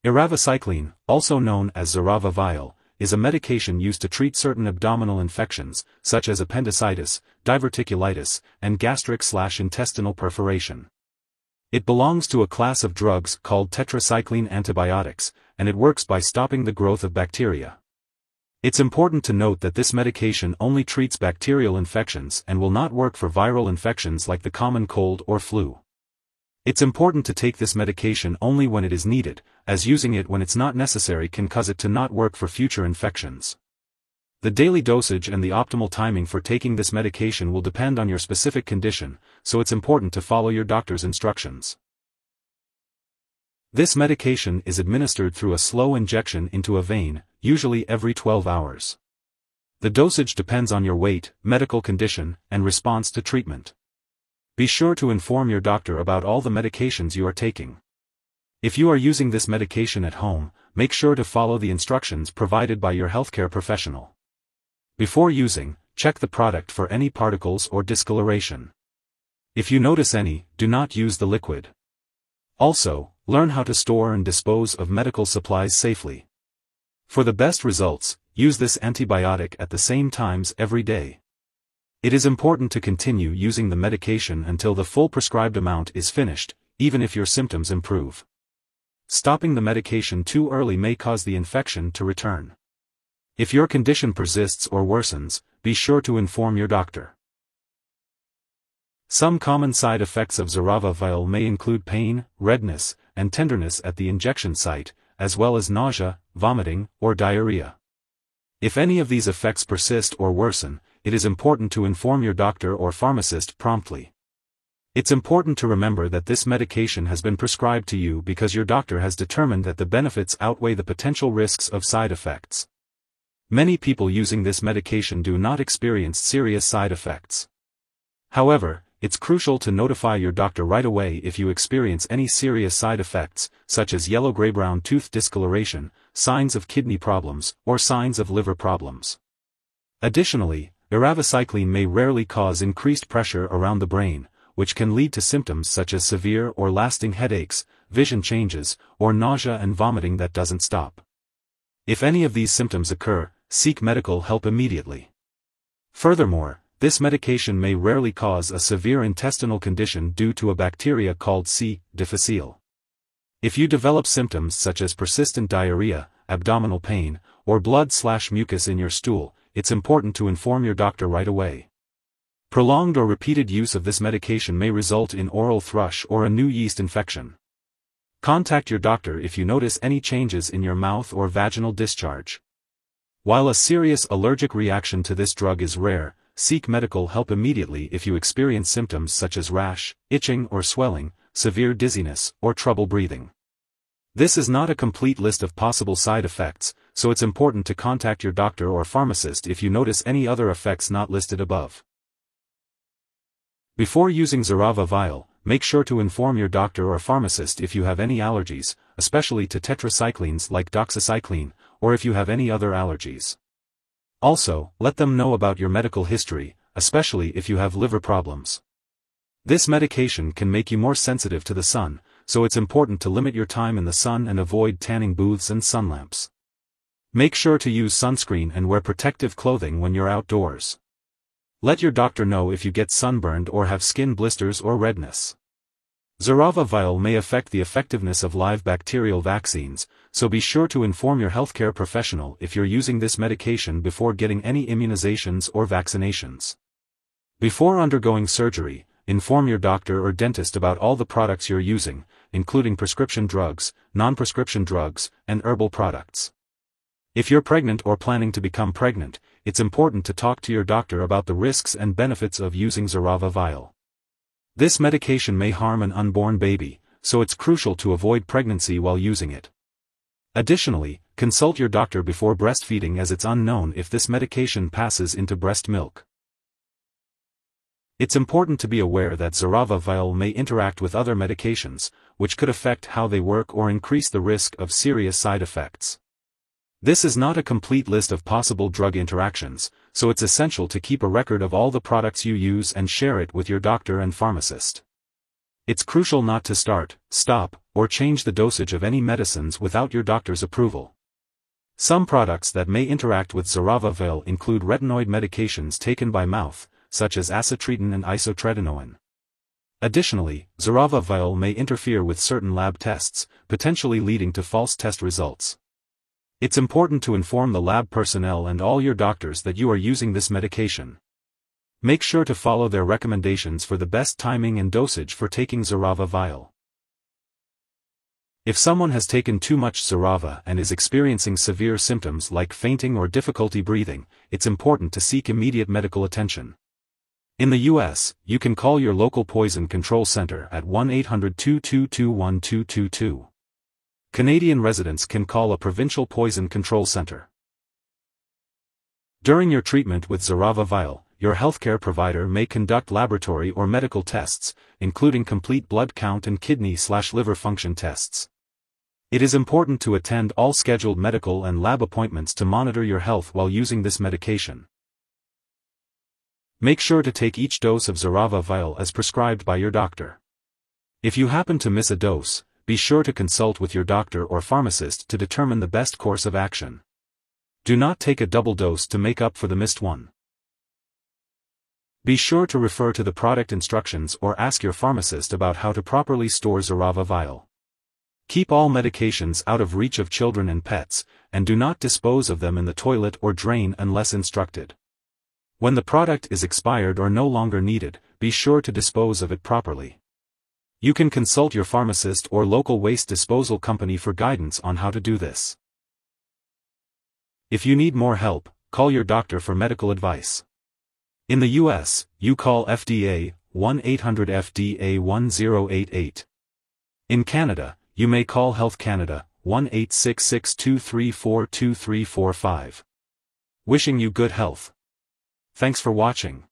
Eravacycline, also known as Xerava Vial, is a medication used to treat certain abdominal infections, such as appendicitis, diverticulitis, and gastric/intestinal perforation. It belongs to a class of drugs called tetracycline antibiotics, and it works by stopping the growth of bacteria. It's important to note that this medication only treats bacterial infections and will not work for viral infections like the common cold or flu. It's important to take this medication only when it is needed, as using it when it's not necessary can cause it to not work for future infections. The daily dosage and the optimal timing for taking this medication will depend on your specific condition, so it's important to follow your doctor's instructions. This medication is administered through a slow injection into a vein, usually every 12 hours. The dosage depends on your weight, medical condition, and response to treatment. Be sure to inform your doctor about all the medications you are taking. If you are using this medication at home, make sure to follow the instructions provided by your healthcare professional. Before using, check the product for any particles or discoloration. If you notice any, do not use the liquid. Also, learn how to store and dispose of medical supplies safely. For the best results, use this antibiotic at the same times every day. It is important to continue using the medication until the full prescribed amount is finished, even if your symptoms improve. Stopping the medication too early may cause the infection to return. If your condition persists or worsens, be sure to inform your doctor. Some common side effects of Xerava Vial may include pain, redness, and tenderness at the injection site, as well as nausea, vomiting, or diarrhea. If any of these effects persist or worsen, it is important to inform your doctor or pharmacist promptly. It's important to remember that this medication has been prescribed to you because your doctor has determined that the benefits outweigh the potential risks of side effects. Many people using this medication do not experience serious side effects. However, it's crucial to notify your doctor right away if you experience any serious side effects, such as yellow-gray-brown tooth discoloration, signs of kidney problems, or signs of liver problems. Additionally, eravacycline may rarely cause increased pressure around the brain, which can lead to symptoms such as severe or lasting headaches, vision changes, or nausea and vomiting that doesn't stop. If any of these symptoms occur, seek medical help immediately. Furthermore, this medication may rarely cause a severe intestinal condition due to a bacteria called C. difficile. If you develop symptoms such as persistent diarrhea, abdominal pain, or blood/mucus in your stool, it's important to inform your doctor right away. Prolonged or repeated use of this medication may result in oral thrush or a new yeast infection. Contact your doctor if you notice any changes in your mouth or vaginal discharge. While a serious allergic reaction to this drug is rare, seek medical help immediately if you experience symptoms such as rash, itching or swelling, severe dizziness, or trouble breathing. This is not a complete list of possible side effects, so it's important to contact your doctor or pharmacist if you notice any other effects not listed above. Before using Xerava Vial, make sure to inform your doctor or pharmacist if you have any allergies, especially to tetracyclines like doxycycline, or if you have any other allergies. Also, let them know about your medical history, especially if you have liver problems. This medication can make you more sensitive to the sun, so it's important to limit your time in the sun and avoid tanning booths and sun lamps. Make sure to use sunscreen and wear protective clothing when you're outdoors. Let your doctor know if you get sunburned or have skin blisters or redness. Xerava Vial may affect the effectiveness of live bacterial vaccines, so be sure to inform your healthcare professional if you're using this medication before getting any immunizations or vaccinations. Before undergoing surgery, inform your doctor or dentist about all the products you're using, including prescription drugs, non-prescription drugs, and herbal products. If you're pregnant or planning to become pregnant, it's important to talk to your doctor about the risks and benefits of using Xerava Vial. This medication may harm an unborn baby, so it's crucial to avoid pregnancy while using it. Additionally, consult your doctor before breastfeeding as it's unknown if this medication passes into breast milk. It's important to be aware that Xerava Vial may interact with other medications, which could affect how they work or increase the risk of serious side effects. This is not a complete list of possible drug interactions, so it's essential to keep a record of all the products you use and share it with your doctor and pharmacist. It's crucial not to start, stop, or change the dosage of any medicines without your doctor's approval. Some products that may interact with Xerava Vial include retinoid medications taken by mouth, such as acitretin and isotretinoin. Additionally, Xerava Vial may interfere with certain lab tests, potentially leading to false test results. It's important to inform the lab personnel and all your doctors that you are using this medication. Make sure to follow their recommendations for the best timing and dosage for taking Xerava Vial. If someone has taken too much Xerava and is experiencing severe symptoms like fainting or difficulty breathing, it's important to seek immediate medical attention. In the US, you can call your local poison control center at 1-800-222-1222. Canadian residents can call a provincial poison control center. During your treatment with Xerava Vial, your healthcare provider may conduct laboratory or medical tests, including complete blood count and kidney/liver function tests. It is important to attend all scheduled medical and lab appointments to monitor your health while using this medication. Make sure to take each dose of Xerava Vial as prescribed by your doctor. If you happen to miss a dose, be sure to consult with your doctor or pharmacist to determine the best course of action. Do not take a double dose to make up for the missed one. Be sure to refer to the product instructions or ask your pharmacist about how to properly store Xerava Vial. Keep all medications out of reach of children and pets, and do not dispose of them in the toilet or drain unless instructed. When the product is expired or no longer needed, be sure to dispose of it properly. You can consult your pharmacist or local waste disposal company for guidance on how to do this. If you need more help, call your doctor for medical advice. In the US, you call FDA, 1-800-FDA-1088. In Canada, you may call Health Canada, 1-866-234-2345. Wishing you good health. Thanks for watching.